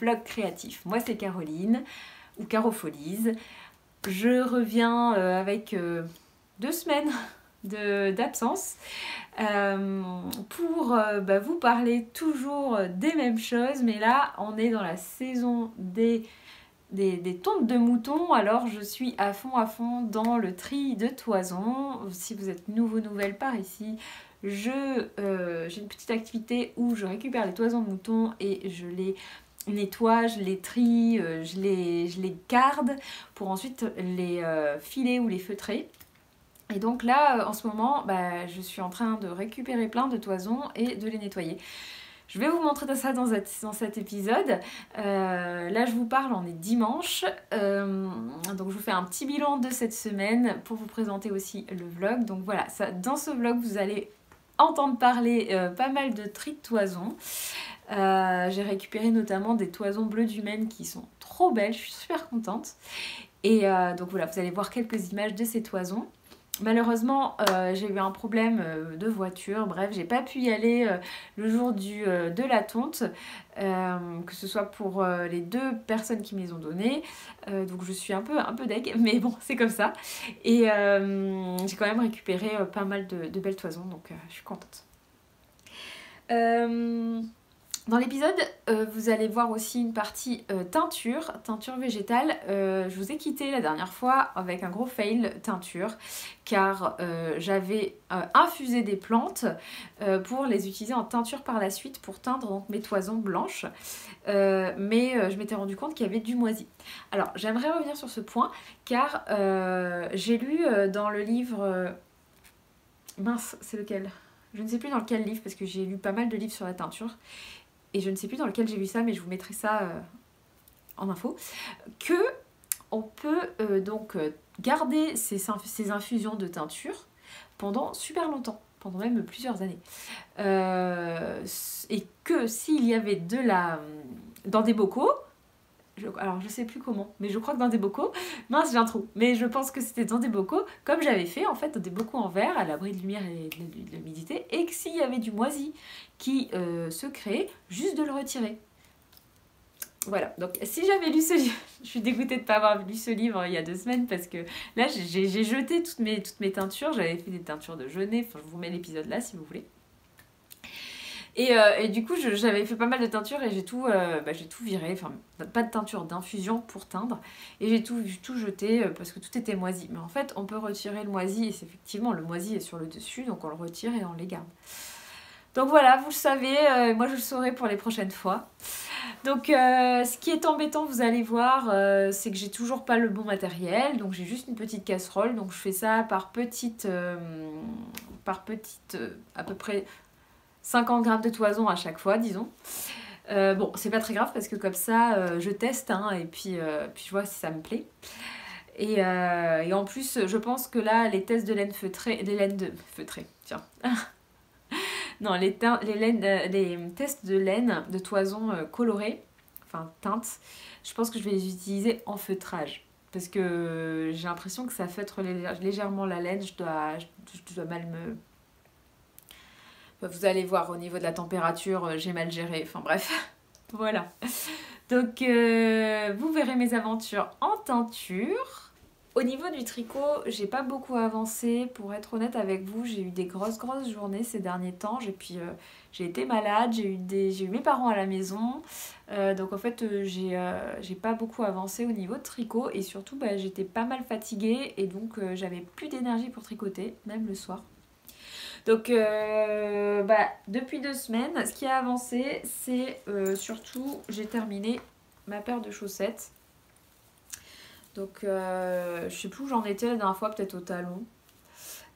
vlog créatif. Moi c'est Caroline, ou Carofolies. Je reviens avec 2 semaines d'absence pour vous parler toujours des mêmes choses, mais là on est dans la saison des tontes de moutons, alors je suis à fond dans le tri de toison. Si vous êtes nouvelle par ici, j'ai une petite activité où je récupère les toisons de moutons et je les nettoie, je les trie, je les garde pour ensuite les filer ou les feutrer. Et donc là, en ce moment, je suis en train de récupérer plein de toisons et de les nettoyer. Je vais vous montrer ça dans cet épisode. Là, je vous parle, on est dimanche. Donc, je vous fais un petit bilan de cette semaine pour vous présenter aussi le vlog. Donc voilà, dans ce vlog, vous allez entendre parler pas mal de tri de toisons. J'ai récupéré notamment des toisons bleues du Maine qui sont trop belles. Je suis super contente. Et donc voilà, vous allez voir quelques images de ces toisons. Malheureusement, j'ai eu un problème de voiture, bref, j'ai pas pu y aller le jour de la tonte, que ce soit pour les 2 personnes qui me les ont données, donc je suis un peu deg, mais bon, c'est comme ça. Et j'ai quand même récupéré pas mal de belles toisons, donc je suis contente. Dans l'épisode, vous allez voir aussi une partie teinture végétale. Je vous ai quitté la dernière fois avec un gros fail teinture, car j'avais infusé des plantes pour les utiliser en teinture par la suite pour teindre donc, mes toisons blanches. Mais je m'étais rendu compte qu'il y avait du moisi. Alors j'aimerais revenir sur ce point, car j'ai lu dans le livre... mince, c'est lequel ? Je ne sais plus dans quel livre, parce que j'ai lu pas mal de livres sur la teinture. Et je ne sais plus dans lequel j'ai vu ça, mais je vous mettrai ça en info, que on peut garder ces infusions de teinture pendant super longtemps, pendant même plusieurs années. Et que s'il y avait dans des bocaux, alors je sais plus comment, mais je crois que dans des bocaux, mince j'ai un trou, mais je pense que c'était dans des bocaux, comme j'avais fait en fait, dans des bocaux en verre, à l'abri de lumière et de l'humidité, et que s'il y avait du moisi qui se créait, juste de le retirer. Voilà, donc si j'avais lu ce livre, je suis dégoûtée de ne pas avoir lu ce livre il y a 2 semaines, parce que là j'ai jeté toutes mes teintures, j'avais fait des teintures de genêt, enfin je vous mets l'épisode là si vous voulez. Et du coup, j'avais fait pas mal de teinture et j'ai tout viré, enfin pas de teinture, d'infusion pour teindre. Et j'ai tout jeté parce que tout était moisi. Mais en fait, on peut retirer le moisi et c'est effectivement, le moisi est sur le dessus, donc on le retire et on les garde. Donc voilà, vous le savez, moi je le saurai pour les prochaines fois. Donc ce qui est embêtant, vous allez voir, c'est que j'ai toujours pas le bon matériel. Donc j'ai juste une petite casserole, donc je fais ça par petite, à peu près 50 grammes de toison à chaque fois, disons. Bon, c'est pas très grave parce que comme ça, je teste et puis je vois si ça me plaît. Et en plus, je pense que là, les tests de laine feutrée, tiens. Non, les tests de laine, de toison colorée, enfin teinte, je pense que je vais les utiliser en feutrage. Parce que j'ai l'impression que ça feutre légèrement la laine, je dois mal me... Vous allez voir, au niveau de la température, j'ai mal géré. Enfin bref, voilà. Donc, vous verrez mes aventures en teinture. Au niveau du tricot, j'ai pas beaucoup avancé. Pour être honnête avec vous, j'ai eu des grosses journées ces derniers temps. J'ai été malade, j'ai eu mes parents à la maison. Donc en fait, j'ai pas beaucoup avancé au niveau de tricot. Et surtout, j'étais pas mal fatiguée. Et donc, j'avais plus d'énergie pour tricoter, même le soir. Donc, depuis 2 semaines, ce qui a avancé, c'est surtout, j'ai terminé ma paire de chaussettes. Donc, je sais plus où j'en étais la dernière fois, peut-être au talon.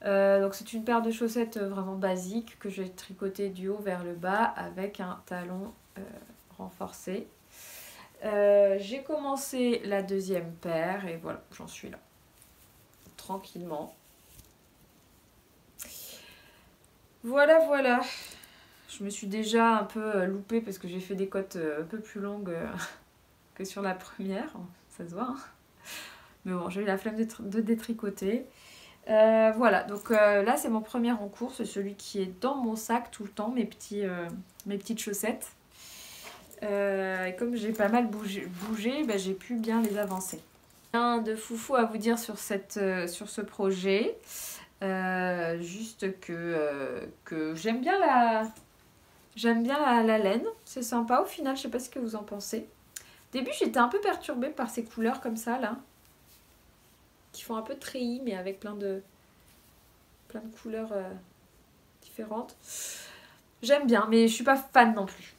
Donc, c'est une paire de chaussettes vraiment basique que j'ai tricotée du haut vers le bas avec un talon renforcé. J'ai commencé la 2e paire et voilà, j'en suis là. Tranquillement. Voilà. Je me suis déjà un peu loupée parce que j'ai fait des cottes un peu plus longues que sur la première. Ça se voit. Hein. Mais bon, j'ai eu la flemme de détricoter. Voilà, donc là c'est mon premier en cours. C'est celui qui est dans mon sac tout le temps, mes petites chaussettes. Et comme j'ai pas mal bougé bah, j'ai pu bien les avancer. Rien de foufou à vous dire sur ce projet. Juste que j'aime bien la laine. C'est sympa au final, je sais pas ce que vous en pensez. Au début j'étais un peu perturbée par ces couleurs comme ça là. Qui font un peu treillis mais avec plein de couleurs différentes. J'aime bien mais je suis pas fan non plus.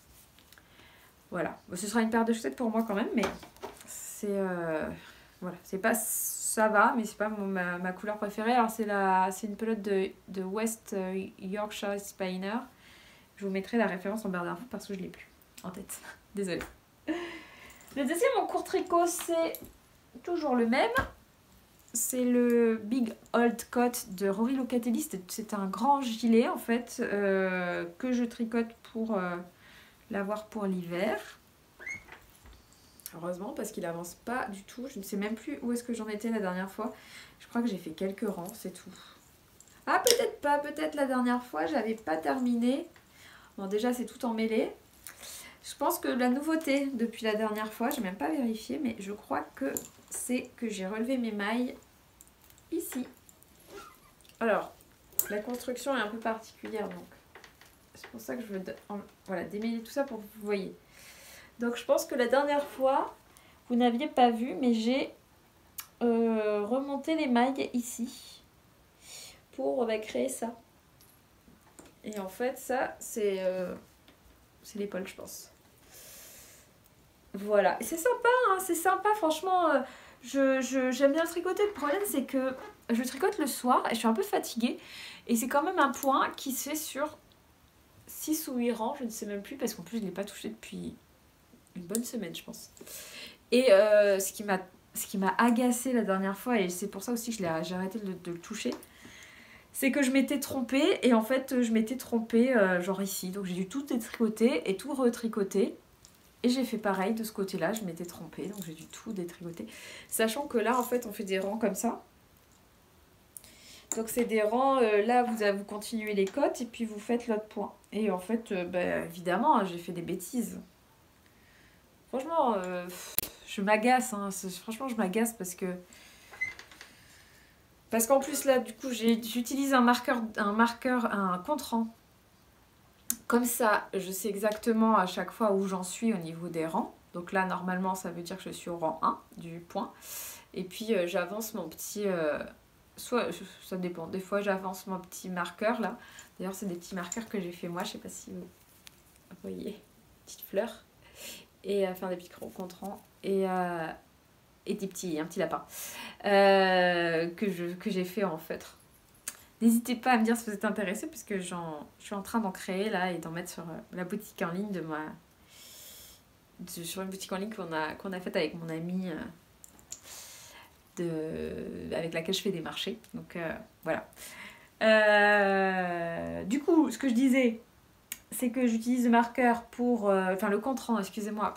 Voilà, ce sera une paire de chaussettes pour moi quand même, mais c'est voilà, c'est pas ça va, mais c'est pas ma couleur préférée. Alors c'est une pelote de West Yorkshire Spinner. Je vous mettrai la référence en barre d'infos parce que je l'ai plus en tête. Désolée. Le deuxième en court tricot, c'est toujours le même. C'est le Big Old Coat de Rory Locatelli. C'est un grand gilet en fait que je tricote pour l'avoir pour l'hiver. Heureusement parce qu'il avance pas du tout. Je ne sais même plus où est-ce que j'en étais la dernière fois. Je crois que j'ai fait quelques rangs, c'est tout. Ah peut-être pas, peut-être la dernière fois j'avais pas terminé. Bon déjà c'est tout emmêlé. Je pense que la nouveauté depuis la dernière fois, j'ai même pas vérifié, mais je crois que c'est que j'ai relevé mes mailles ici. Alors, la construction est un peu particulière donc c'est pour ça que je veux voilà, démêler tout ça pour que vous voyez. Donc je pense que la dernière fois, vous n'aviez pas vu, mais j'ai remonté les mailles ici pour créer ça. Et en fait, ça, c'est l'épaule, je pense. Voilà. Et c'est sympa, hein, c'est sympa, franchement. J'aime bien le tricoter. Le problème, c'est que je tricote le soir et je suis un peu fatiguée. Et c'est quand même un point qui se fait sur 6 ou 8 rangs, je ne sais même plus, parce qu'en plus, je ne l'ai pas touché depuis une bonne semaine, je pense. Et ce qui m'a agacée la dernière fois, et c'est pour ça aussi que j'ai arrêté de le toucher, c'est que je m'étais trompée, et en fait, je m'étais trompée genre ici. Donc j'ai dû tout détricoter et tout retricoter. Et j'ai fait pareil de ce côté-là, je m'étais trompée, donc j'ai dû tout détricoter. Sachant que là, en fait, on fait des rangs comme ça. Donc c'est des rangs, là, vous continuez les côtes, et puis vous faites l'autre point. Et en fait, bah, évidemment, hein, j'ai fait des bêtises. Franchement, je m'agace, hein. Franchement, je m'agace parce qu'en plus, là, du coup, j'utilise un contre-rang. Comme ça, je sais exactement à chaque fois où j'en suis au niveau des rangs. Donc là, normalement, ça veut dire que je suis au rang 1 du point. Et puis, j'avance mon petit... soit, ça dépend. Des fois, j'avance mon petit marqueur, là. D'ailleurs, c'est des petits marqueurs que j'ai fait moi. Je sais pas si vous voyez. Petites fleurs. Et enfin, des petits contre-rangs. Et un petit lapin. Que j'ai fait en feutre. N'hésitez pas à me dire si vous êtes intéressé, puisque je suis en train d'en créer là et d'en mettre sur la boutique en ligne sur une boutique en ligne qu'on a faite avec mon amie avec laquelle je fais des marchés. Donc voilà. Du coup, ce que je disais, c'est que j'utilise le marqueur pour... enfin, le contre-rang, excusez-moi.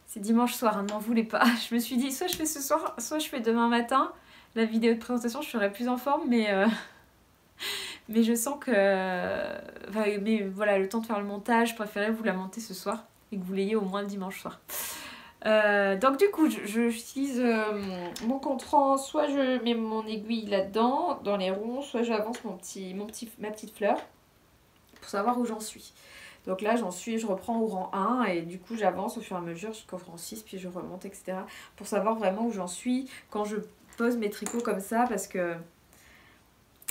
C'est dimanche soir, hein, ne m'en voulez pas. Je me suis dit, soit je fais ce soir, soit je fais demain matin. La vidéo de présentation, je serai plus en forme, mais je sens que... mais voilà, le temps de faire le montage, je préférais vous la monter ce soir et que vous l'ayez au moins le dimanche soir. Donc du coup, j'utilise mon contre-rang, soit je mets mon aiguille là-dedans, dans les ronds, soit j'avance ma petite fleur pour savoir où j'en suis. Donc là, je reprends au rang 1 et du coup, j'avance au fur et à mesure jusqu'au rang 6, puis je remonte, etc. pour savoir vraiment où j'en suis quand je pose mes tricots comme ça, parce que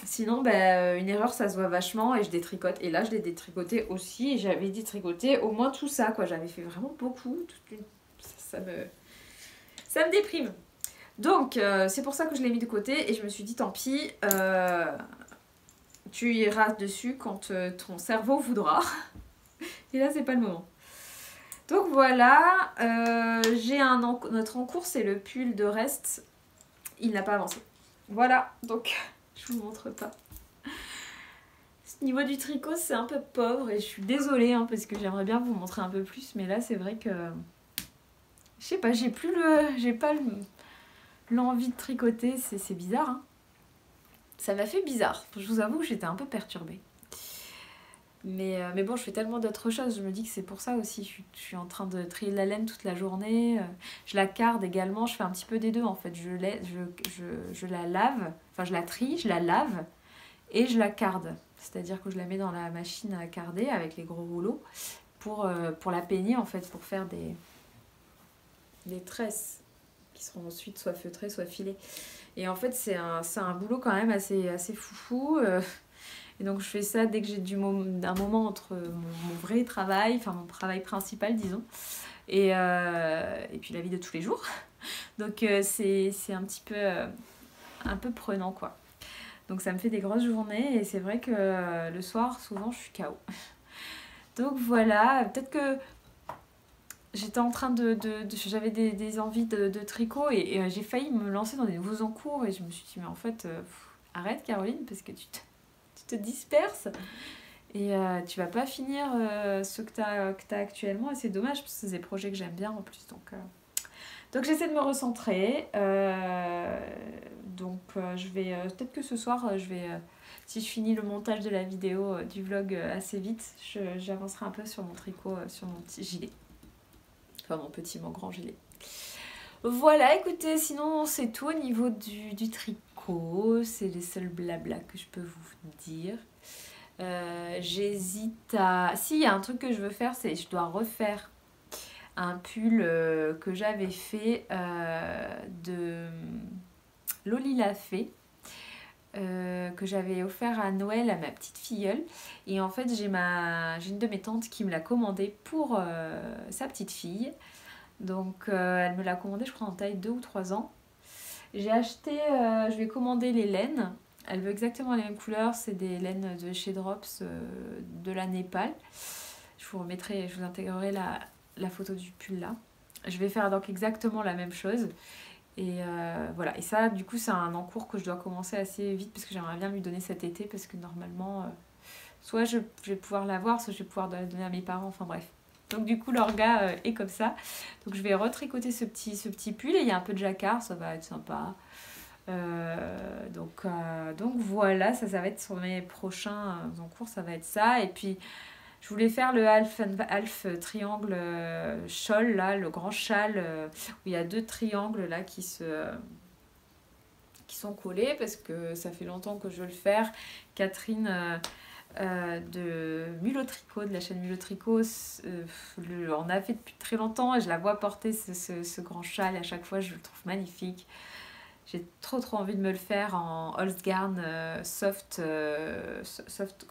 sinon, une erreur, ça se voit vachement et je détricote. Et là, je l'ai détricoté aussi et j'avais détricoté au moins tout ça, quoi. J'avais fait vraiment beaucoup. Ça me déprime. Donc, c'est pour ça que je l'ai mis de côté et je me suis dit, tant pis, tu iras dessus quand ton cerveau voudra. Et là, c'est pas le moment. Donc voilà, notre encours, c'est le pull de reste. Il n'a pas avancé. Voilà, donc je vous montre pas. Au niveau du tricot, c'est un peu pauvre et je suis désolée hein, parce que j'aimerais bien vous montrer un peu plus, mais là, c'est vrai que je sais pas, j'ai pas l'envie de tricoter, c'est bizarre. Hein. Ça m'a fait bizarre. Je vous avoue que j'étais un peu perturbée. Mais bon, je fais tellement d'autres choses, je me dis que c'est pour ça aussi. Je suis en train de trier de la laine toute la journée. Je la carde également, je fais un petit peu des deux en fait. Je la lave, enfin je la trie, je la lave et je la carde. C'est-à-dire que je la mets dans la machine à carder avec les gros rouleaux pour la peigner en fait, pour faire des tresses qui seront ensuite soit feutrées, soit filées. Et en fait, c'est un boulot quand même assez foufou. Et donc je fais ça dès que j'ai un moment entre mon vrai travail, enfin mon travail principal disons, et puis la vie de tous les jours. Donc c'est un peu prenant quoi. Donc ça me fait des grosses journées et c'est vrai que le soir souvent je suis KO. Donc voilà, peut-être que j'étais en train j'avais des envies de tricot et j'ai failli me lancer dans des nouveaux encours et je me suis dit mais en fait arrête Caroline parce que tu te disperses et tu vas pas finir ce que t'as actuellement et c'est dommage parce que c'est des projets que j'aime bien en plus donc j'essaie de me recentrer je vais peut-être que ce soir je vais si je finis le montage de la vidéo du vlog assez vite j'avancerai un peu sur mon tricot sur mon petit gilet, enfin mon grand gilet. Voilà, écoutez, sinon c'est tout au niveau du tricot, c'est les seuls blabla que je peux vous dire. J'hésite à... Si, il y a un truc que je veux faire, c'est je dois refaire un pull que j'avais fait de Loli la Fée, que j'avais offert à Noël à ma petite filleule. Et en fait, j'ai une de mes tantes qui me l'a commandé pour sa petite fille. Donc elle me l'a commandé je crois en taille 2 ou 3 ans. J'ai acheté, je lui ai commandé les laines. Elle veut exactement les mêmes couleurs, c'est des laines de chez Drops de la Népal. Je vous intégrerai la photo du pull là. Je vais faire donc exactement la même chose. Et voilà, et ça du coup c'est un encours que je dois commencer assez vite parce que j'aimerais bien lui donner cet été parce que normalement soit je vais pouvoir l'avoir, soit je vais pouvoir la donner à mes parents, enfin bref. Donc du coup l'orga est comme ça. Donc je vais retricoter ce petit pull et il y a un peu de jacquard, ça va être sympa. Donc voilà, ça va être sur mes prochains encours, ça va être ça. Et puis je voulais faire le half triangle shawl là, le grand châle où il y a 2 triangles là qui sont collés parce que ça fait longtemps que je veux le faire. Catherine de Mulot Tricot, de la chaîne Mulot Tricot, on a fait depuis très longtemps et je la vois porter ce grand châle et à chaque fois je le trouve magnifique. J'ai trop envie de me le faire en Holzgarn soft,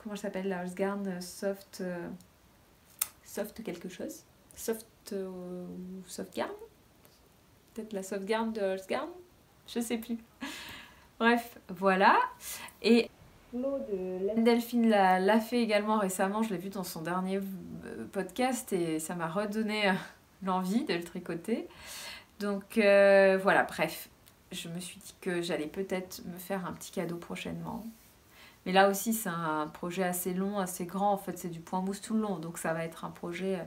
comment ça s'appelle la Holzgarn soft quelque chose, softgarn, peut-être la softgarn de Holzgarn, je sais plus. Bref, voilà. Et Delphine l'a fait également récemment, je l'ai vu dans son dernier podcast et ça m'a redonné l'envie de le tricoter. Donc voilà, bref, je me suis dit que j'allais peut-être me faire un petit cadeau prochainement. Mais là aussi, c'est un projet assez long, assez grand. En fait, c'est du point mousse tout le long. Donc ça va être un projet,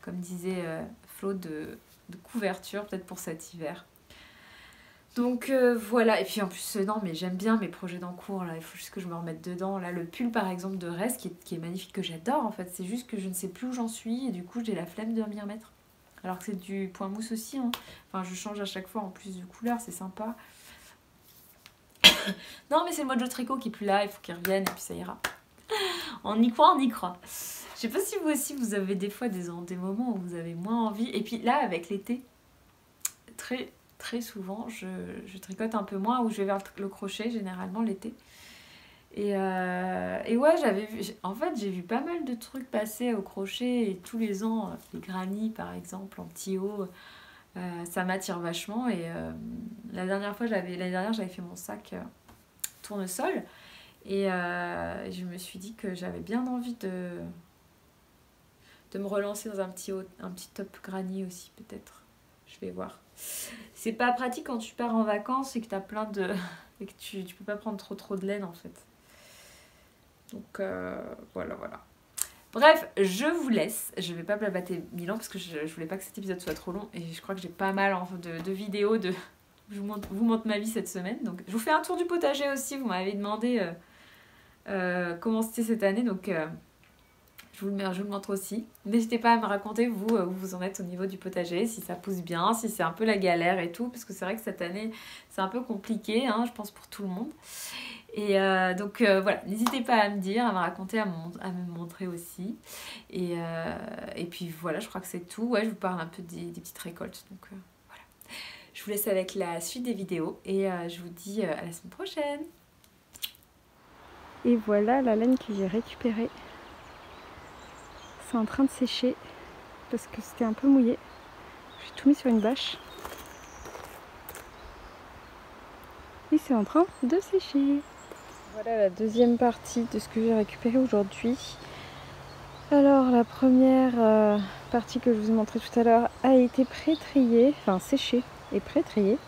comme disait Flo, de couverture, peut-être pour cet hiver. Donc voilà, et puis en plus, non, mais j'aime bien mes projets d'encours, là, il faut juste que je me remette dedans. Là, le pull par exemple de Rest, qui est magnifique, que j'adore en fait, c'est juste que je ne sais plus où j'en suis, et du coup, j'ai la flemme de m'y remettre. Alors que c'est du point mousse aussi, hein. Enfin, je change à chaque fois en plus de couleur, c'est sympa. Non, mais c'est le mojo tricot qui est plus là, il faut qu'il revienne, et puis ça ira. On y croit, on y croit. Je sais pas si vous aussi, vous avez des fois des moments où vous avez moins envie, et puis là, avec l'été, très souvent, je tricote un peu moins, ou je vais vers le crochet, généralement l'été. Et ouais, en fait, j'ai vu pas mal de trucs passer au crochet, et tous les ans, les granny par exemple, en petit haut, ça m'attire vachement. Et l'année dernière, j'avais fait mon sac tournesol, et je me suis dit que j'avais bien envie de me relancer dans un petit top granny aussi, peut-être. Je vais voir. C'est pas pratique quand tu pars en vacances et que t'as plein de... et que tu peux pas prendre trop de laine en fait. Donc voilà. Bref, je vous laisse. Je vais pas blabater 1000 ans parce que je voulais pas que cet épisode soit trop long. Et je crois que j'ai pas mal de vidéos de... Je vous montre ma vie cette semaine. Donc je vous fais un tour du potager aussi. Vous m'avez demandé comment c'était cette année. Donc je vous le montre aussi. N'hésitez pas à me raconter vous où vous en êtes au niveau du potager, si ça pousse bien, si c'est un peu la galère et tout, parce que c'est vrai que cette année c'est un peu compliqué, hein, je pense pour tout le monde. Et donc voilà, n'hésitez pas à me dire, à me raconter, à me montrer aussi. Et puis voilà, je crois que c'est tout. Ouais, je vous parle un peu des petites récoltes. Donc voilà. Je vous laisse avec la suite des vidéos et je vous dis à la semaine prochaine. Et voilà la laine que j'ai récupérée. C'est en train de sécher parce que c'était un peu mouillé. J'ai tout mis sur une bâche. Et c'est en train de sécher. Voilà la deuxième partie de ce que j'ai récupéré aujourd'hui. Alors la première partie que je vous ai montrée tout à l'heure a été pré-triée, enfin séchée et pré-triée.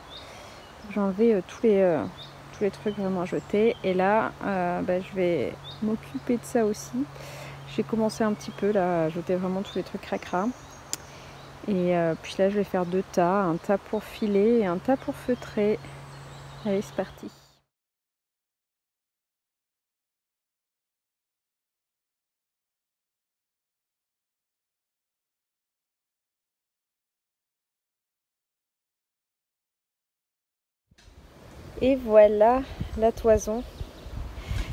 J'ai enlevé tous les trucs vraiment à jeter. Et là, je vais m'occuper de ça aussi. J'ai commencé un petit peu là à jeter vraiment tous les trucs cracra. Et puis là, je vais faire 2 tas, un tas pour filer et un tas pour feutrer. Allez, c'est parti. Et voilà la toison.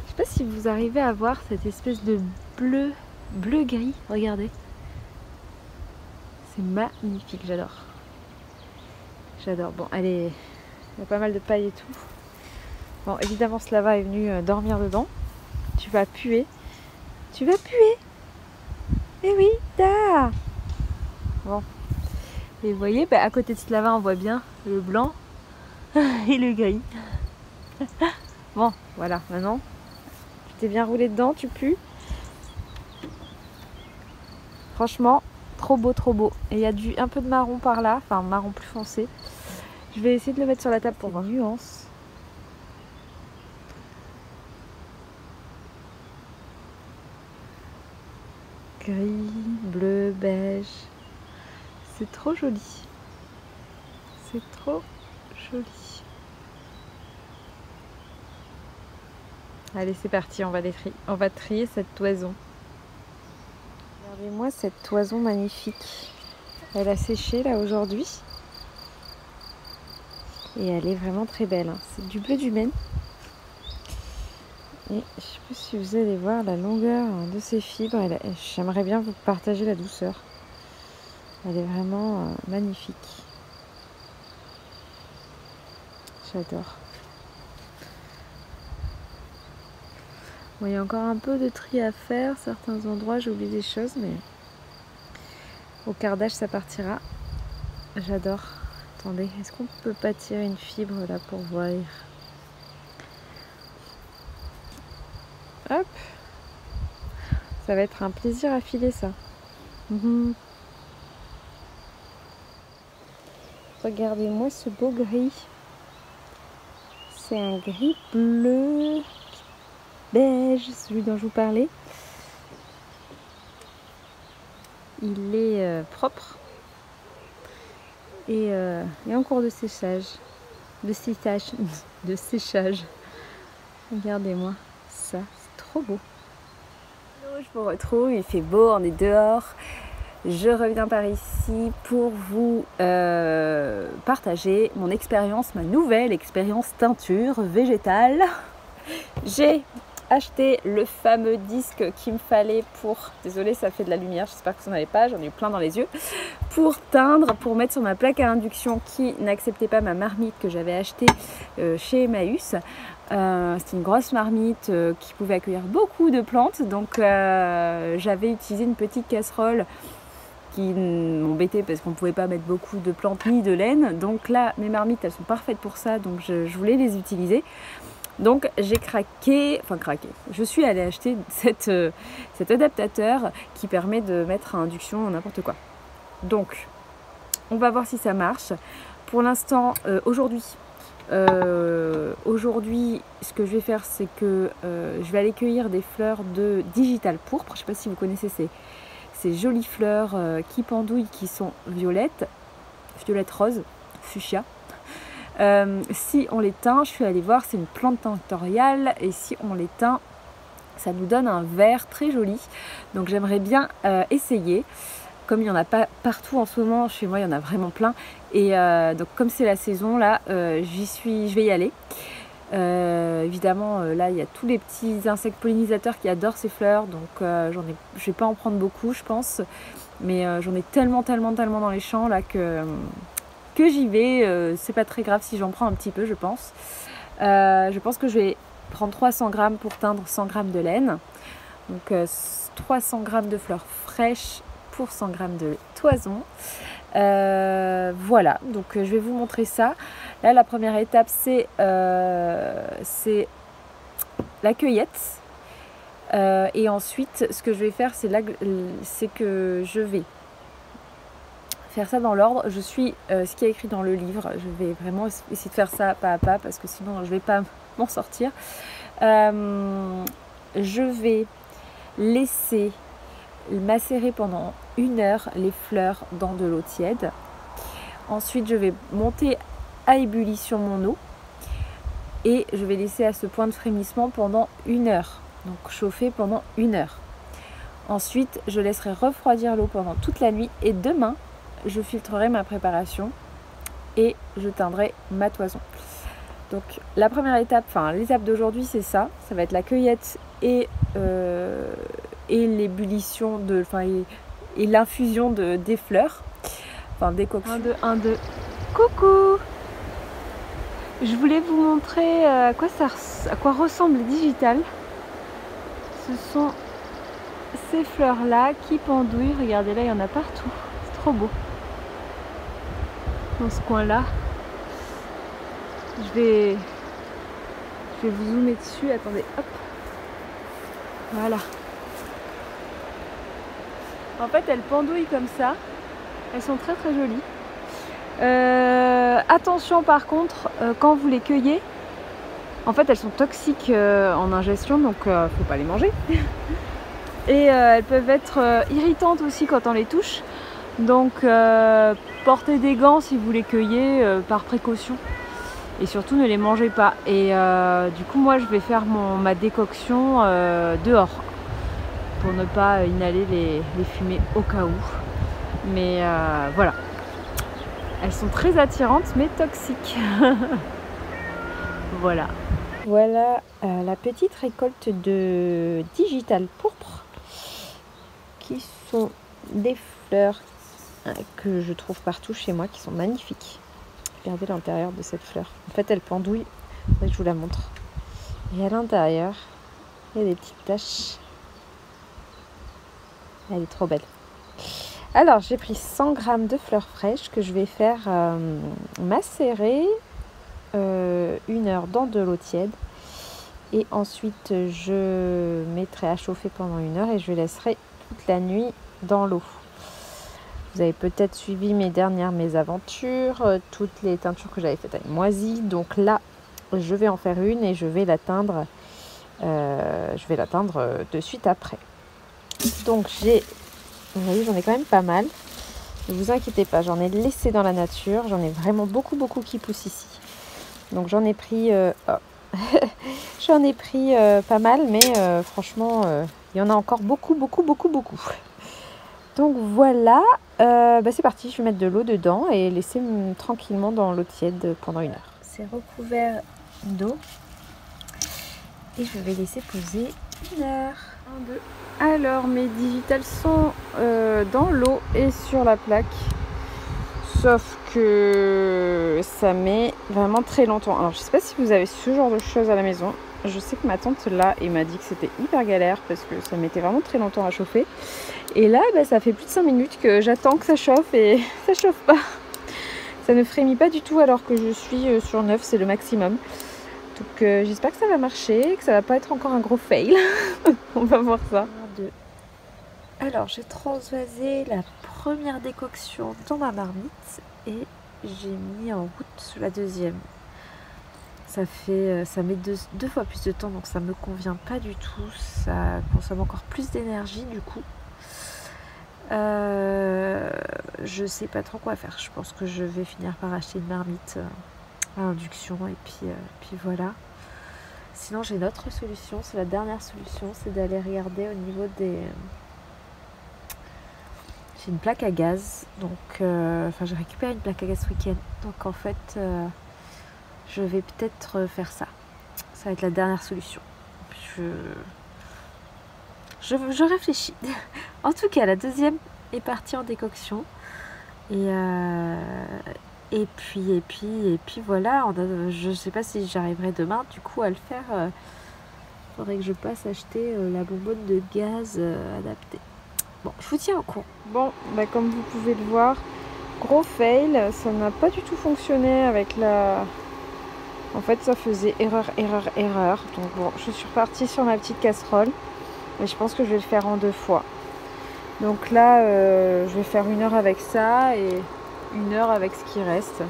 Je sais pas si vous arrivez à voir cette espèce de bleu-gris. Regardez. C'est magnifique, j'adore. J'adore. Bon, allez, il y a pas mal de paille et tout. Bon, évidemment, Slava est venu dormir dedans. Tu vas puer. Tu vas puer. Eh oui, da. Bon. Et vous voyez, à côté de Slava, on voit bien le blanc et le gris. Bon, voilà, maintenant, tu t'es bien roulé dedans, tu pues. Franchement, trop beau, trop beau. Et il y a un peu de marron par là, enfin marron plus foncé. Je vais essayer de le mettre sur la table pour voir. Nuance. Gris, bleu, beige. C'est trop joli. C'est trop joli. Allez, c'est parti, on va trier cette toison. Regardez-moi cette toison magnifique. Elle a séché là aujourd'hui. Et elle est vraiment très belle. Hein. C'est du bleu du Maine. Et je ne sais pas si vous allez voir la longueur de ces fibres. J'aimerais bien vous partager la douceur. Elle est vraiment magnifique. J'adore. Bon, il y a encore un peu de tri à faire. Certains endroits, j'ai oublié des choses, mais au cardage, ça partira. J'adore. Attendez, est-ce qu'on peut pas tirer une fibre là pour voir? Hop. Ça va être un plaisir à filer ça. Regardez-moi ce beau gris. C'est un gris bleu beige, celui dont je vous parlais. Il est propre et en cours de séchage. De séchage. Regardez-moi ça, c'est trop beau. Hello, je vous retrouve, il fait beau, on est dehors. Je reviens par ici pour vous partager mon expérience, ma nouvelle expérience teinture végétale. J'ai acheté le fameux disque qu'il me fallait pour, désolée ça fait de la lumière, j'espère que vous n'en avez pas, j'en ai eu plein dans les yeux, pour teindre, pour mettre sur ma plaque à induction qui n'acceptait pas ma marmite que j'avais achetée chez Emmaüs. C'était une grosse marmite qui pouvait accueillir beaucoup de plantes, donc j'avais utilisé une petite casserole qui m'embêtait parce qu'on ne pouvait pas mettre beaucoup de plantes ni de laine. Donc là, mes marmites, elles sont parfaites pour ça, donc je voulais les utiliser. Donc j'ai craqué. Je suis allée acheter cet adaptateur qui permet de mettre à induction n'importe quoi. Donc, on va voir si ça marche. Pour l'instant, aujourd'hui, ce que je vais faire, c'est que je vais aller cueillir des fleurs de Digital Pourpre. Je ne sais pas si vous connaissez ces jolies fleurs qui pendouillent, qui sont violettes rose, fuchsia. Si on les teint, je suis allée voir, c'est une plante tinctoriale, et si on les teint, Ça nous donne un vert très joli. Donc j'aimerais bien essayer. Comme il n'y en a pas partout en ce moment, chez moi il y en a vraiment plein. Et donc comme c'est la saison, là, je vais y aller. Évidemment, là il y a tous les petits insectes pollinisateurs qui adorent ces fleurs. Donc je vais pas en prendre beaucoup, je pense. Mais j'en ai tellement dans les champs là que j'y vais. C'est pas très grave si j'en prends un petit peu, je pense. Je pense que je vais prendre 300 grammes pour teindre 100 grammes de laine. Donc 300 grammes de fleurs fraîches pour 100 grammes de toison. Voilà, donc je vais vous montrer ça. Là, la première étape, c'est la cueillette. Et ensuite, ce que je vais faire, c'est que je vais faire ça dans l'ordre. Je suis ce qui est écrit dans le livre. Je vais vraiment essayer de faire ça pas à pas parce que sinon, je ne vais pas m'en sortir. Je vais laisser macérer pendant 1 heure les fleurs dans de l'eau tiède. Ensuite, je vais monter à ébullition mon eau et je vais laisser à ce point de frémissement pendant 1 heure. Donc chauffer pendant 1 heure. Ensuite, je laisserai refroidir l'eau pendant toute la nuit et demain, je filtrerai ma préparation et je teindrai ma toison. Donc la première étape, l'étape d'aujourd'hui, c'est ça. Ça va être la cueillette et l'ébullition et l'infusion des fleurs, décoction. 1, 2. Coucou! Je voulais vous montrer à quoi ressemble Digital. Ce sont ces fleurs là qui pendouillent. Regardez, là il y en a partout, c'est trop beau. Dans ce coin là, je vais vous zoomer dessus. Attendez, hop, voilà. En fait, elles pendouillent comme ça. Elles sont très jolies. Attention par contre, quand vous les cueillez, en fait elles sont toxiques en ingestion, donc faut pas les manger. Et elles peuvent être irritantes aussi quand on les touche. Donc portez des gants si vous les cueillez par précaution. Et surtout ne les mangez pas. Et du coup moi je vais faire ma décoction dehors. Pour ne pas inhaler les fumées au cas où. Mais voilà. Elles sont très attirantes mais toxiques. Voilà. Voilà la petite récolte de Digital pourpre, qui sont des fleurs que je trouve partout chez moi, qui sont magnifiques. Regardez l'intérieur de cette fleur. En fait, elle pendouille. Je vous la montre. Et à l'intérieur, il y a des petites taches. Elle est trop belle. Alors, j'ai pris 100 g de fleurs fraîches que je vais faire macérer 1 heure dans de l'eau tiède. Et ensuite, je mettrai à chauffer pendant 1 heure et je laisserai toute la nuit dans l'eau. Vous avez peut-être suivi mes dernières mésaventures, toutes les teintures que j'avais faites avec Moisi. Donc là, je vais en faire une et je vais la teindre de suite après. Donc vous voyez, j'en ai quand même pas mal. Ne vous inquiétez pas, j'en ai laissé dans la nature. J'en ai vraiment beaucoup qui poussent ici. Donc j'en ai pris, j'en ai pris pas mal, mais franchement, il y en a encore beaucoup. Donc voilà, c'est parti. Je vais mettre de l'eau dedans et laisser tranquillement dans l'eau tiède pendant 1 heure. C'est recouvert d'eau et je vais laisser poser 1 heure. 1, 2. Alors mes digitales sont dans l'eau et sur la plaque, sauf que ça met vraiment très longtemps. Alors je sais pas si vous avez ce genre de choses à la maison. Je sais que ma tante là et m'a dit que c'était hyper galère parce que ça mettait vraiment très longtemps à chauffer. Et là ça fait plus de 5 minutes que j'attends que ça chauffe et ça chauffe pas. Ça ne frémit pas du tout alors que je suis sur 9, c'est le maximum. Donc j'espère que ça va marcher, que ça va pas être encore un gros fail. On va voir ça. Alors j'ai transvasé la première décoction dans ma marmite et j'ai mis en route la deuxième. Ça met deux fois plus de temps, donc ça me convient pas du tout. Ça consomme encore plus d'énergie du coup. Je sais pas trop quoi faire. Je pense que je vais finir par acheter une marmite à induction et puis voilà. Sinon j'ai une autre solution, c'est la dernière solution, c'est d'aller regarder au niveau des... J'ai une plaque à gaz, donc enfin j'ai récupéré une plaque à gaz ce week-end, donc en fait je vais peut-être faire ça. Ça va être la dernière solution. Je réfléchis. En tout cas, la deuxième est partie en décoction. Et puis voilà, je sais pas si j'arriverai demain du coup à le faire. Faudrait que je passe acheter la bonbonne de gaz adaptée. Bon, je vous tiens au courant. Bon, bah comme vous pouvez le voir, gros fail, ça n'a pas du tout fonctionné avec la... En fait, ça faisait erreur. Donc bon, je suis repartie sur ma petite casserole. Mais je pense que je vais le faire en 2 fois. Donc là, je vais faire 1 heure avec ça et 1 heure avec ce qui reste.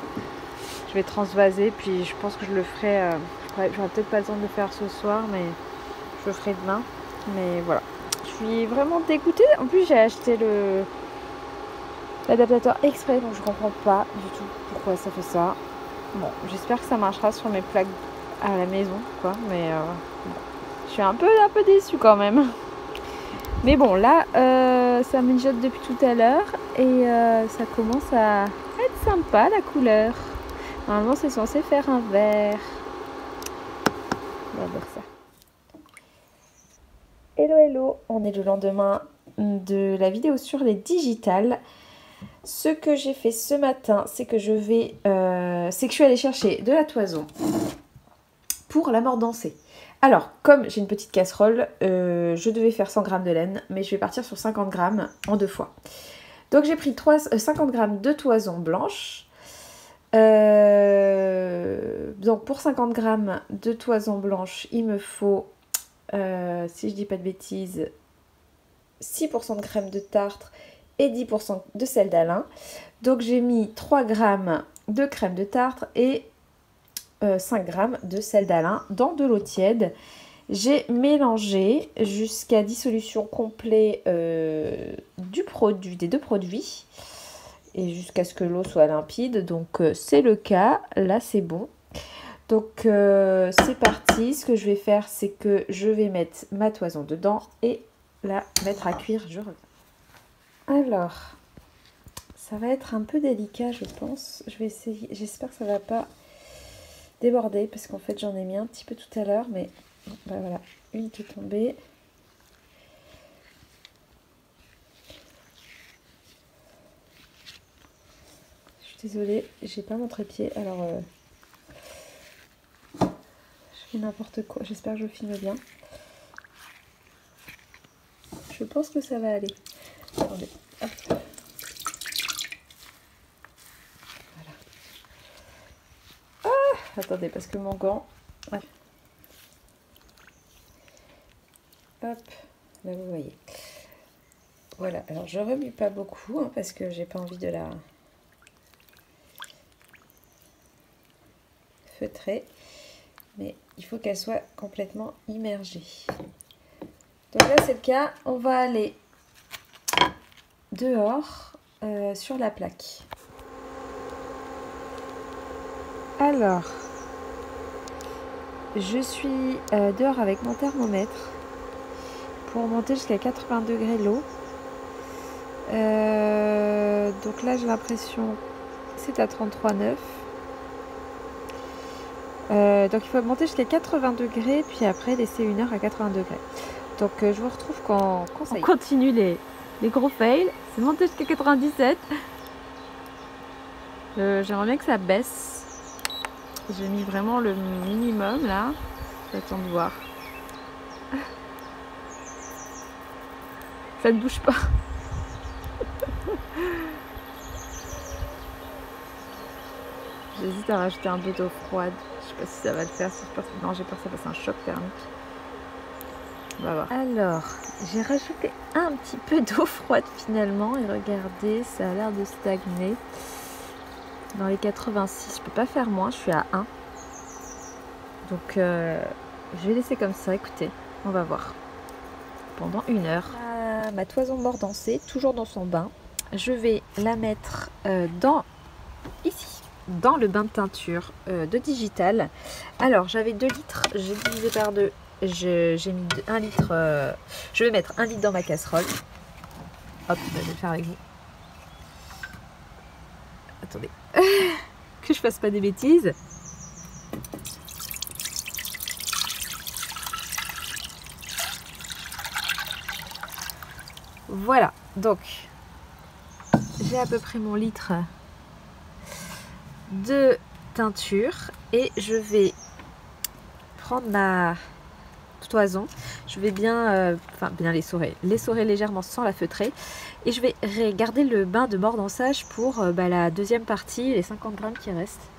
Je vais transvaser, puis je pense que je le ferai... j'aurai peut-être pas le temps de le faire ce soir, mais je le ferai demain. Mais voilà. Je suis vraiment dégoûtée. En plus, j'ai acheté l'adaptateur exprès, donc je comprends pas du tout pourquoi ça fait ça. Bon, j'espère que ça marchera sur mes plaques à la maison, quoi. Mais bon. Je suis un peu déçue quand même. Mais bon, là, ça mijote depuis tout à l'heure et ça commence à être sympa la couleur. Normalement, c'est censé faire un vert. On va voir ça. Hello, hello. On est le lendemain de la vidéo sur les digitales. Ce que j'ai fait ce matin, c'est que je suis allée chercher de la toison pour la mordancer. Alors, comme j'ai une petite casserole, je devais faire 100 g de laine, mais je vais partir sur 50 g en 2 fois. Donc j'ai pris 50 g de toison blanche. Donc pour 50 g de toison blanche, il me faut, si je dis pas de bêtises, 6% de crème de tartre et 10% de sel d'Alain. Donc j'ai mis 3 g de crème de tartre et 5 g de sel d'Alain dans de l'eau tiède. J'ai mélangé jusqu'à dissolution complète des 2 produits et jusqu'à ce que l'eau soit limpide. Donc c'est le cas, là c'est bon. Donc c'est parti. Ce que je vais faire, c'est que je vais mettre ma toison dedans et la mettre à cuire. Je reviens. Alors, ça va être un peu délicat, je pense. Je vais essayer. J'espère que ça va pas déborder parce qu'en fait j'en ai mis un petit peu tout à l'heure, mais bah voilà, une qui est tombée. Je suis désolée, j'ai pas mon trépied, alors je fais n'importe quoi. J'espère que je filme bien. Je pense que ça va aller. Attendez, hop. Attendez, parce que mon gant... Ouais. Hop, là vous voyez. Voilà, alors je remue pas beaucoup, hein, parce que j'ai pas envie de la feutrer. Mais il faut qu'elle soit complètement immergée. Donc là c'est le cas, on va aller dehors sur la plaque. Alors... Je suis dehors avec mon thermomètre pour monter jusqu'à 80 degrés l'eau. Donc là j'ai l'impression que c'est à 33,9. Donc il faut monter jusqu'à 80 degrés puis après laisser 1 heure à 80 degrés. Donc je vous retrouve quand ça y est. On continue les gros fails. C'est monté jusqu'à 97. J'aimerais bien que ça baisse. J'ai mis vraiment le minimum là. J'attends de voir. Ça ne bouge pas. J'hésite à rajouter un peu d'eau froide. Je sais pas si ça va le faire. Non, j'ai peur que ça fasse un choc thermique. On va voir. Alors, j'ai rajouté un petit peu d'eau froide finalement. Et regardez, ça a l'air de stagner. Dans les 86, je peux pas faire moins, je suis à 1. Donc je vais laisser comme ça, écoutez, on va voir. Pendant 1 heure. Ma toison mordancée, toujours dans son bain. Je vais la mettre ici. dans le bain de teinture de Digital. Alors j'avais 2 litres, j'ai divisé par 2, j'ai mis 1 litre, je vais mettre 1 litre dans ma casserole. Hop, je vais le faire avec vous. Attendez, que je fasse pas des bêtises. Voilà, donc j'ai à peu près mon litre de teinture et je vais prendre ma toison. Je vais bien, bien l'essorer légèrement sans la feutrer et je vais garder le bain de mordançage pour la deuxième partie, les 50 grammes qui restent.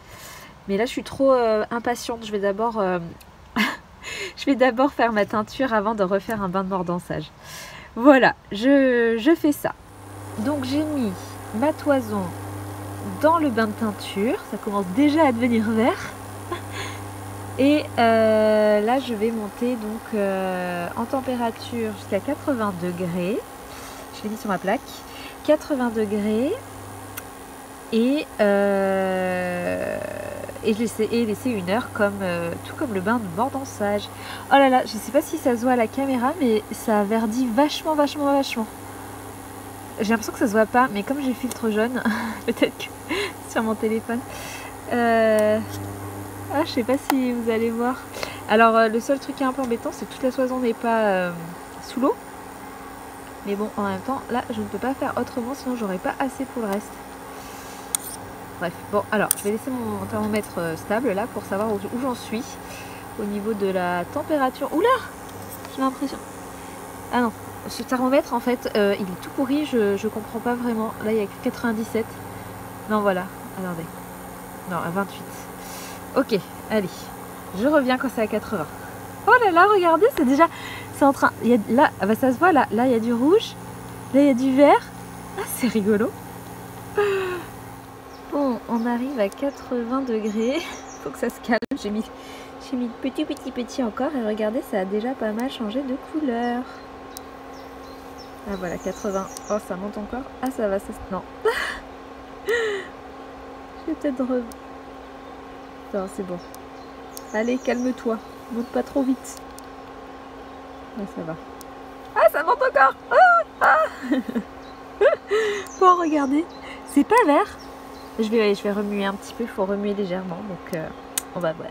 Mais là je suis trop impatiente, je vais d'abord faire ma teinture avant de refaire un bain de mordançage. Voilà, je fais ça. Donc j'ai mis ma toison dans le bain de teinture, ça commence déjà à devenir vert. Et là je vais monter donc en température jusqu'à 80 degrés. Je l'ai mis sur ma plaque. 80 degrés et laisser 1 heure tout comme le bain de mordançage. Oh là là, je sais pas si ça se voit à la caméra, mais ça verdit vachement. J'ai l'impression que ça se voit pas, mais comme j'ai filtre jaune, peut-être que sur mon téléphone. Je sais pas si vous allez voir. Alors le seul truc qui est un peu embêtant, c'est que toute la toison n'est pas sous l'eau. Mais bon, en même temps, là, je ne peux pas faire autrement, sinon j'aurais pas assez pour le reste. Bref, bon, alors, je vais laisser mon thermomètre stable là pour savoir où j'en suis au niveau de la température. Oula, j'ai l'impression. Ah non, ce thermomètre, en fait, il est tout pourri, je comprends pas vraiment. Là, il y a que 97. Non, voilà, attendez. Non, à 28. Ok, allez, je reviens quand c'est à 80. Oh là là, regardez, c'est déjà... C'est en train... là, ça se voit, là, il y a du rouge, là, il y a du vert. Ah, c'est rigolo. Bon, on arrive à 80 degrés. Faut que ça se calme. J'ai mis petit encore. Et regardez, ça a déjà pas mal changé de couleur. Ah voilà, 80. Oh, ça monte encore. Ah, ça va, ça... Non. Je vais peut-être Non, c'est bon. Allez, calme-toi. Monte pas trop vite. Là, ça va. Ah, ça monte encore. Bon, regardez. C'est pas vert. Je vais remuer un petit peu. Il faut remuer légèrement. Donc, on va voir.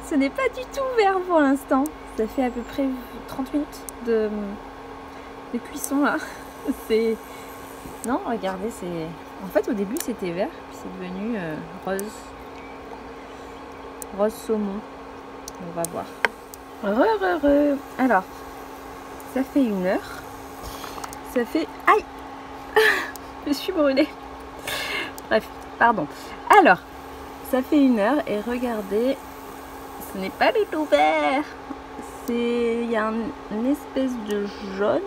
Ce n'est pas du tout vert pour l'instant. Ça fait à peu près 30 minutes de cuisson, là. C'est... Non, regardez, c'est... En fait, au début, c'était vert. Puis c'est devenu rose saumon. On va voir. Alors, ça fait 1 heure. Ça fait... Aïe. Je suis brûlée. Bref, pardon. Alors, ça fait 1 heure et regardez, ce n'est pas du tout vert. Il y a une espèce de jaune.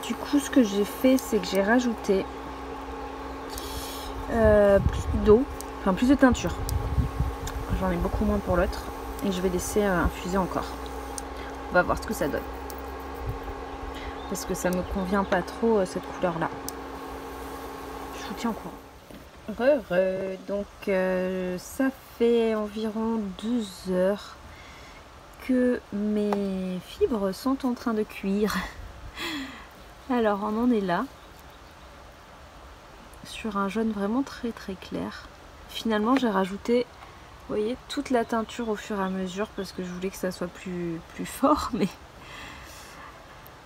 Du coup, ce que j'ai fait, c'est que j'ai rajouté plus d'eau, enfin plus de teinture. J'en ai beaucoup moins pour l'autre et je vais laisser infuser encore. On va voir ce que ça donne. Parce que ça me convient pas trop cette couleur là. Je vous tiens au courant. Donc ça fait environ 12 heures que mes fibres sont en train de cuire. Alors on en est là. Sur un jaune vraiment très clair. Finalement j'ai rajouté, vous voyez, toute la teinture au fur et à mesure parce que je voulais que ça soit plus fort, mais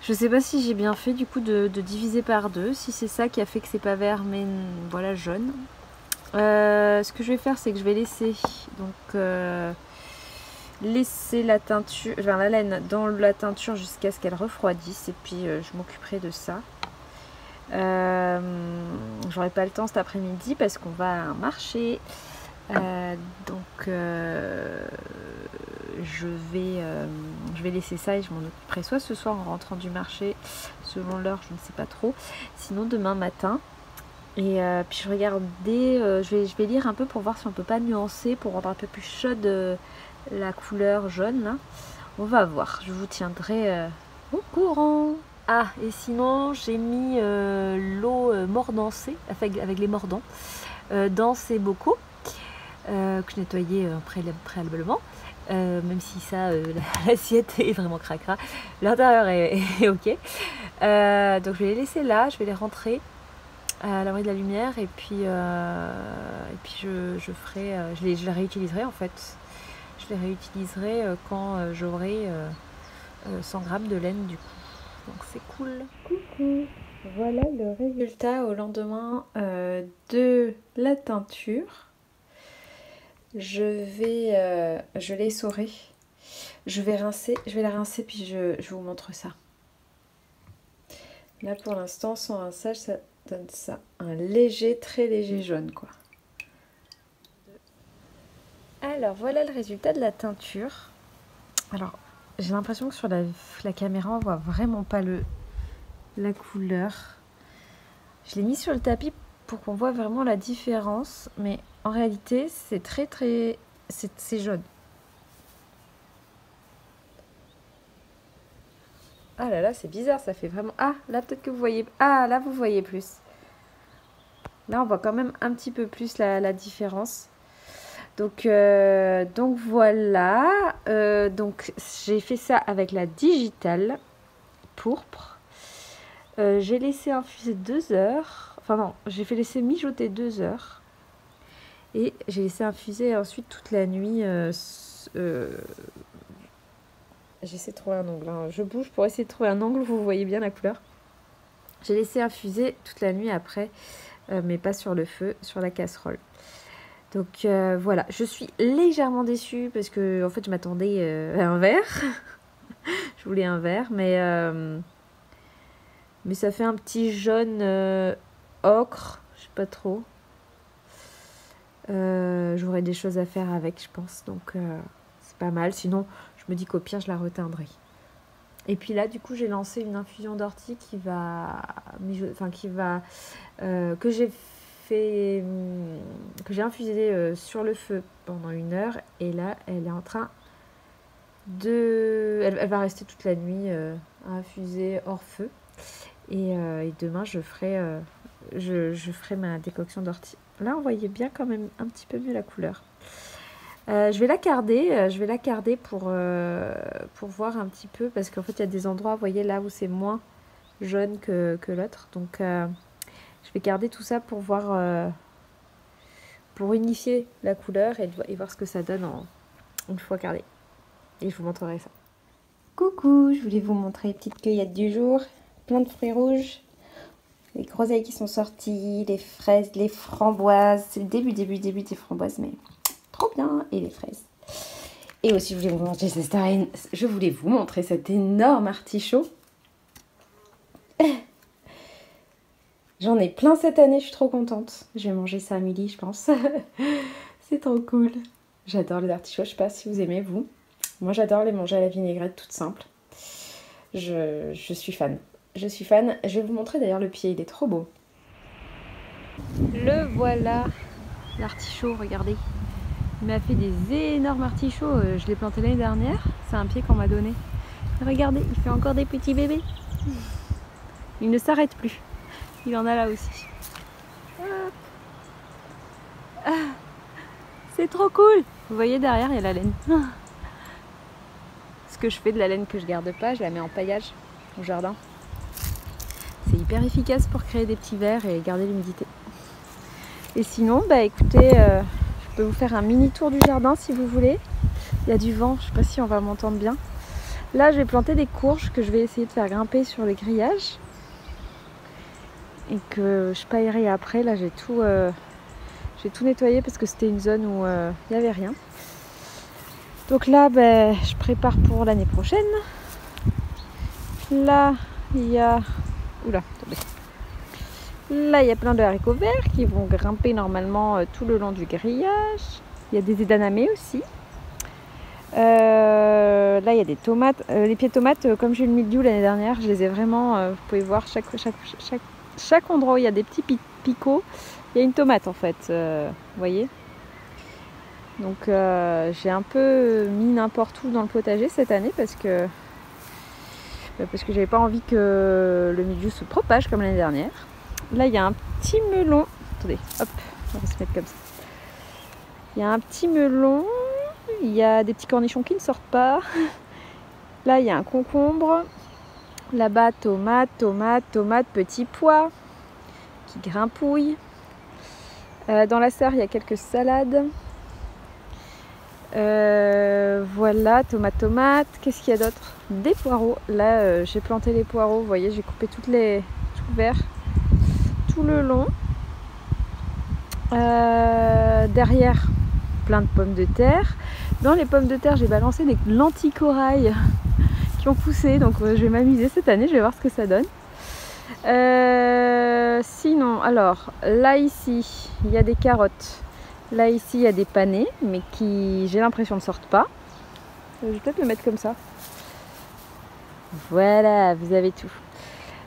je sais pas si j'ai bien fait du coup de diviser par 2, si c'est ça qui a fait que c'est pas vert mais voilà jaune. Ce que je vais faire, c'est que je vais laisser laisser la teinture, enfin la laine dans la teinture jusqu'à ce qu'elle refroidisse et puis je m'occuperai de ça. J'aurai pas le temps cet après-midi parce qu'on va à un marché. Donc je vais laisser ça et je m'en occuperai soit ce soir en rentrant du marché, selon l'heure, je ne sais pas trop, sinon demain matin. Et puis je regardais, je vais lire un peu pour voir si on peut pas nuancer pour rendre un peu plus chaude la couleur jaune là. On va voir, je vous tiendrai au courant. Ah, et sinon, j'ai mis l'eau mordancée, avec les mordants, dans ces bocaux que je nettoyais préalablement. Même si ça, l'assiette est vraiment cracra, l'intérieur est ok. Donc je vais les laisser là, je vais les rentrer à l'abri de la lumière et puis je ferai, je les réutiliserai en fait. Je les réutiliserai quand j'aurai 100 grammes de laine du coup. Donc c'est cool. Coucou, voilà le résultat au lendemain de la teinture. Je l'ai essorée. Je vais la rincer puis je vous montre ça. Là pour l'instant sans rinçage ça donne ça, un léger, très léger jaune quoi. Alors voilà le résultat de la teinture. Alors j'ai l'impression que sur la caméra on voit vraiment pas la couleur. Je l'ai mis sur le tapis pour qu'on voit vraiment la différence, mais en réalité c'est c'est jaune. Ah là là, c'est bizarre, ça fait vraiment... Ah, là peut-être que vous voyez... Ah, là vous voyez plus. Là on voit quand même un petit peu plus la différence. Donc voilà. Donc j'ai fait ça avec la digitale pourpre. J'ai laissé infuser 2 heures. Enfin non, j'ai fait laisser mijoter 2 heures. Et j'ai laissé infuser ensuite toute la nuit. J'essaie de trouver un angle. Hein. Je bouge pour essayer de trouver un angle où vous voyez bien la couleur. J'ai laissé infuser toute la nuit après, mais pas sur le feu, sur la casserole. Donc voilà, je suis légèrement déçue parce que en fait je m'attendais à un vert. Je voulais un vert, mais ça fait un petit jaune ocre, je sais pas trop. J'aurais des choses à faire avec, je pense, donc c'est pas mal. Sinon, je me dis qu'au pire, je la reteindrai. Et puis là, du coup, j'ai lancé une infusion d'ortie que j'ai infusée sur le feu pendant 1 heure. Et là, elle est en train elle va rester toute la nuit infusée hors feu. Et demain, je ferai ma décoction d'ortie. Là, on voyait bien quand même un petit peu mieux la couleur. Je vais la garder pour voir un petit peu, parce qu'en fait il y a des endroits, vous voyez là où c'est moins jaune que l'autre, donc je vais garder tout ça pour voir, pour unifier la couleur et voir ce que ça donne une fois gardé, et je vous montrerai ça. Coucou, je voulais vous montrer les petites cueillettes du jour, plein de fruits rouges, les groseilles qui sont sorties, les fraises, les framboises, c'est le début des framboises, mais trop bien, et les fraises. Et aussi, je voulais vous montrer cet énorme artichaut. J'en ai plein cette année, je suis trop contente. Je vais manger ça à midi, je pense. C'est trop cool. J'adore les artichauts, je sais pas si vous aimez, vous. Moi, j'adore les manger à la vinaigrette, toute simple. Je suis fan. Je suis fan. Je vais vous montrer d'ailleurs le pied, il est trop beau. Le voilà, l'artichaut, regardez. Il m'a fait des énormes artichauts, je l'ai planté l'année dernière, c'est un pied qu'on m'a donné. Et regardez, il fait encore des petits bébés. Il ne s'arrête plus, il en a là aussi. Ah, c'est trop cool. Vous voyez derrière, il y a la laine. Ce que je fais de la laine que je garde pas, je la mets en paillage au jardin. C'est hyper efficace pour créer des petits vers et garder l'humidité. Et sinon, bah écoutez... je peux vous faire un mini tour du jardin si vous voulez. Il y a du vent, je ne sais pas si on va m'entendre bien. Là, je vais planter des courges que je vais essayer de faire grimper sur les grillages. Et que je paillerai après. Là, j'ai tout nettoyé parce que c'était une zone où il n'y avait rien. Donc là, je prépare pour l'année prochaine. Là, il y a... Oula, attendez. Là, il y a plein de haricots verts qui vont grimper normalement tout le long du grillage. Il y a des édanamés aussi. Là, il y a des tomates. Les pieds de tomates, comme j'ai eu le mildiou l'année dernière, je les ai vraiment... vous pouvez voir chaque endroit où il y a des petits picots. Il y a une tomate en fait, vous voyez. Donc, j'ai un peu mis n'importe où dans le potager cette année parce que parce que j'avais pas envie que le mildiou se propage comme l'année dernière. Là il y a un petit melon. Attendez, hop, on va se mettre comme ça. Il y a un petit melon, il y a des petits cornichons qui ne sortent pas. Là il y a un concombre. Là-bas tomate, petit pois qui grimpouille. Dans la serre il y a quelques salades. Voilà, tomate. Qu'est-ce qu'il y a d'autre? Des poireaux. Là, j'ai planté les poireaux. Vous voyez, j'ai coupé tout vert, tout le long. Derrière, plein de pommes de terre. Dans les pommes de terre, j'ai balancé des lentilles corail qui ont poussé. Donc, je vais m'amuser cette année. Je vais voir ce que ça donne. Sinon, alors, là, ici, il y a des carottes. Là ici il y a des panais mais qui j'ai l'impression ne sortent pas. Je vais peut-être le mettre comme ça. Voilà, vous avez tout.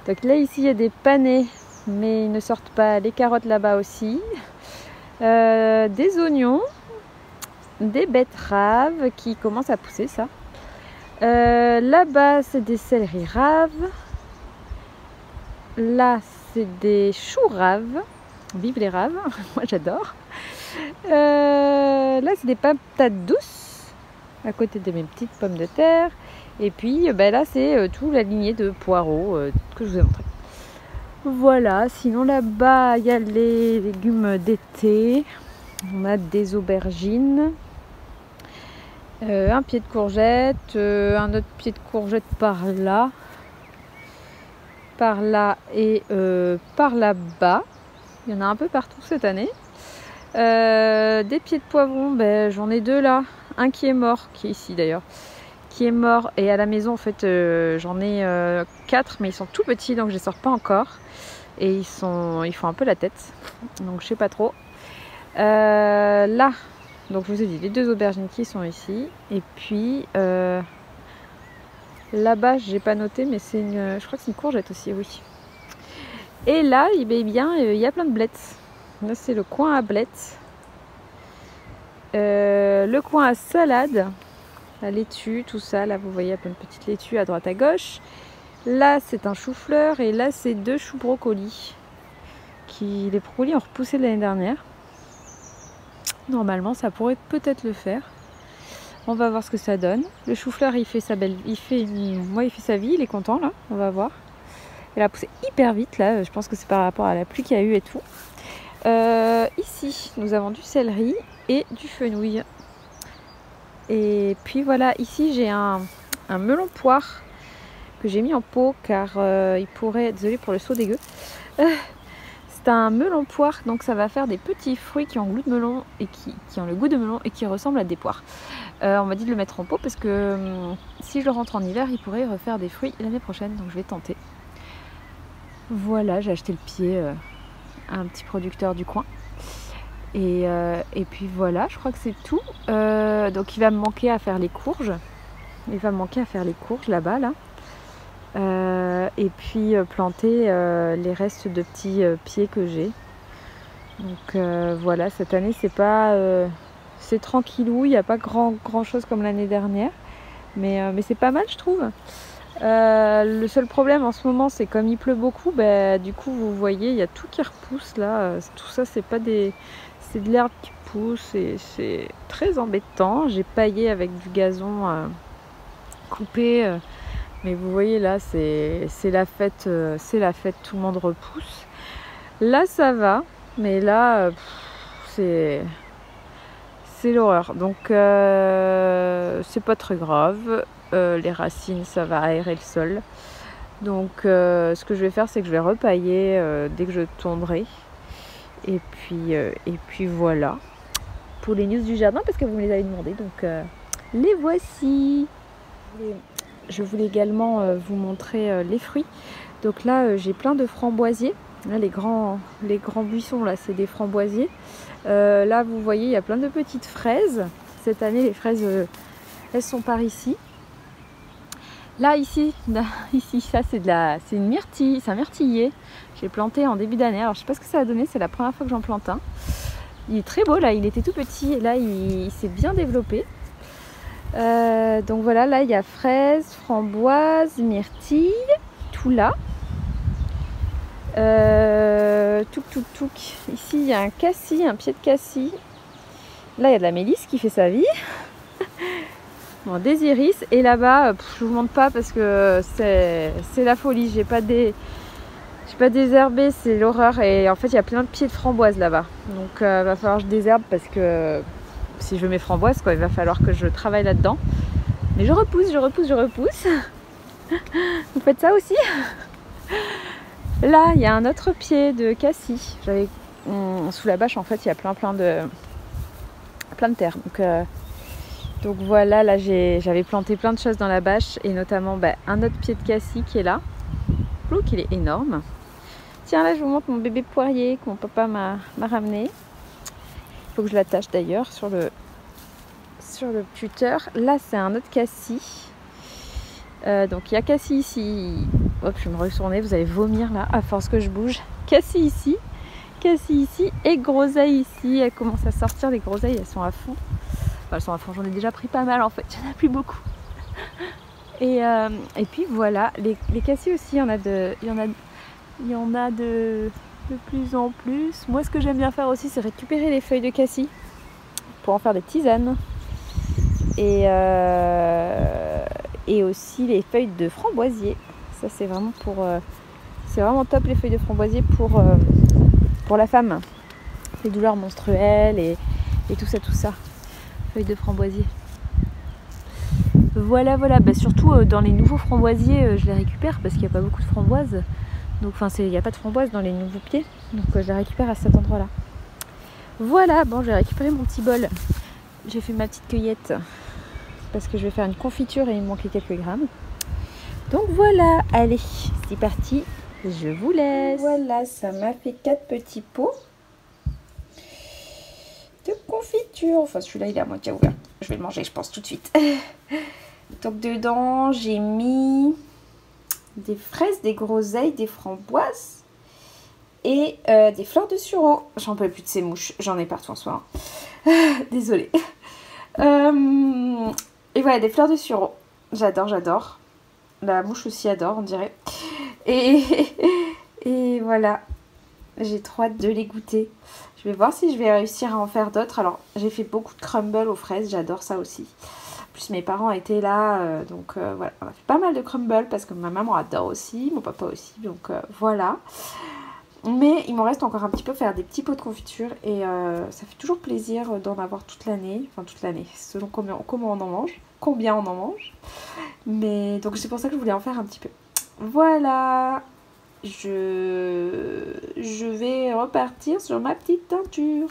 Donc là ici il y a des panais mais ils ne sortent pas. Les carottes là-bas aussi. Des oignons. Des betteraves qui commencent à pousser ça. Là-bas c'est des céleris raves. Là c'est des choux raves. Vive les raves, moi j'adore. Là c'est des patates douces à côté de mes petites pommes de terre. Et puis là c'est tout la lignée de poireaux que je vous ai montré. Voilà, sinon là-bas il y a les légumes d'été. On a des aubergines, un pied de courgette, un autre pied de courgette par là et par là-bas. Il y en a un peu partout cette année. Des pieds de poivron, j'en ai deux là. Un qui est mort, qui est ici d'ailleurs, qui est mort. Et à la maison en fait j'en ai 4 mais ils sont tout petits donc je les sors pas encore. Et ils font un peu la tête. Donc je sais pas trop. Là, donc je vous ai dit les deux aubergines qui sont ici. Et puis là-bas j'ai pas noté mais c'est je crois que c'est une courgette aussi, oui. Et là, il y a plein de blettes. Là, c'est le coin à blettes. Le coin à salade, la laitue, tout ça. Là, vous voyez, il y a plein de petites laitues à droite à gauche. Là, c'est un chou-fleur. Et là, c'est 2 choux brocolis. Les brocolis ont repoussé l'année dernière. Normalement, ça pourrait peut-être le faire. On va voir ce que ça donne. Le chou-fleur, il fait sa vie. Il est content, là. On va voir. Elle a poussé hyper vite là, je pense que c'est par rapport à la pluie qu'il y a eu et tout. Ici, nous avons du céleri et du fenouil. Et puis voilà, ici j'ai un melon poire que j'ai mis en pot car il pourrait, désolé pour le saut dégueu, c'est un melon poire donc ça va faire des petits fruits qui ont le goût de melon et qui ont le goût de melon et qui ressemblent à des poires. On m'a dit de le mettre en pot parce que si je le rentre en hiver, il pourrait refaire des fruits l'année prochaine, donc je vais tenter. Voilà, j'ai acheté le pied à un petit producteur du coin. Et puis voilà, je crois que c'est tout. Donc il va me manquer à faire les courges. Il va me manquer à faire les courges là-bas, là. Et puis planter les restes de petits pieds que j'ai. Donc voilà, cette année c'est tranquillou, il n'y a pas grand chose comme l'année dernière. Mais c'est pas mal, je trouve. Le seul problème en ce moment c'est comme il pleut beaucoup, du coup vous voyez il y a tout qui repousse là, tout ça c'est de l'herbe qui pousse et c'est très embêtant. J'ai paillé avec du gazon coupé, mais vous voyez là c'est la fête, tout le monde repousse. Là ça va, mais là c'est l'horreur, donc c'est pas très grave. Les racines ça va aérer le sol, donc ce que je vais faire c'est que je vais repailler dès que je tondrai et puis voilà pour les news du jardin parce que vous me les avez demandé, donc les voici. Je voulais également vous montrer les fruits. Donc là j'ai plein de framboisiers. Là, les grands buissons là c'est des framboisiers. Là vous voyez il y a plein de petites fraises. Cette année les fraises elles sont par ici. Là ici ça c'est une myrtille, c'est un myrtillier. J'ai planté en début d'année. Alors je sais pas ce que ça a donné, c'est la première fois que j'en plante un. Il est très beau là, il était tout petit et là il s'est bien développé. Donc voilà, là il y a fraises, framboises, myrtilles, tout là. Touc. Ici il y a un cassis, un pied de cassis. Là il y a de la mélisse qui fait sa vie. Bon, des iris. Et là-bas, je vous montre pas parce que c'est la folie. J'ai pas désherbé, c'est l'horreur. Et en fait il y a plein de pieds de framboises là-bas. Donc va falloir que je désherbe parce que si je veux mes framboises, quoi, il va falloir que je travaille là-dedans. Mais je repousse. Vous faites ça aussi? Là, il y a un autre pied de cassis. Sous la bâche, en fait, il y a plein de terre. Donc voilà, là, j'avais planté plein de choses dans la bâche. Et notamment un autre pied de cassis qui est là. Look, il est énorme. Tiens, là, je vous montre mon bébé poirier que mon papa m'a ramené. Il faut que je l'attache d'ailleurs sur le puter. Là, c'est un autre cassis. Donc il y a cassis ici. Hop, je vais me retourner, vous allez vomir là à force que je bouge. Cassis ici et groseilles ici. Elles commencent à sortir, les groseilles, elles sont à fond. Enfin, elles sont à fond, j'en ai déjà pris pas mal en fait, il n'y en a plus beaucoup. Et puis voilà, les cassis aussi, il y en a de plus en plus. Moi, ce que j'aime bien faire aussi, c'est récupérer les feuilles de cassis pour en faire des tisanes. Et aussi les feuilles de framboisier. Ça c'est vraiment c'est vraiment top, les feuilles de framboisier pour la femme. Les douleurs menstruelles et tout ça. Feuilles de framboisier. Voilà. Surtout dans les nouveaux framboisiers, je les récupère parce qu'il n'y a pas beaucoup de framboises. Donc il n'y a pas de framboises dans les nouveaux pieds. Donc je les récupère à cet endroit-là. Voilà, bon, je vais récupérer mon petit bol. J'ai fait ma petite cueillette parce que je vais faire une confiture et il me manquait quelques grammes. Donc voilà, allez, c'est parti, je vous laisse. Voilà, ça m'a fait 4 petits pots de confiture. Enfin, celui-là, il est à moitié ouvert. Je vais le manger, je pense, tout de suite. Donc dedans, j'ai mis des fraises, des groseilles, des framboises et des fleurs de sureau. J'en peux plus de ces mouches, j'en ai partout en ce moment. Désolée. Et voilà, des fleurs de sureau. J'adore. La mouche aussi adore, on dirait. Et voilà. J'ai trop hâte de les goûter. Je vais voir si je vais réussir à en faire d'autres. Alors, j'ai fait beaucoup de crumble aux fraises. J'adore ça aussi. En plus, mes parents étaient là. Donc, voilà. On a fait pas mal de crumble parce que ma maman adore aussi. Mon papa aussi. Donc, voilà. Mais il m'en reste encore un petit peu faire des petits pots de confiture. Et ça fait toujours plaisir d'en avoir toute l'année. Enfin, toute l'année. Selon comment on en mange. Combien on en mange. Mais donc, c'est pour ça que je voulais en faire un petit peu. Voilà. Je vais repartir sur ma petite teinture.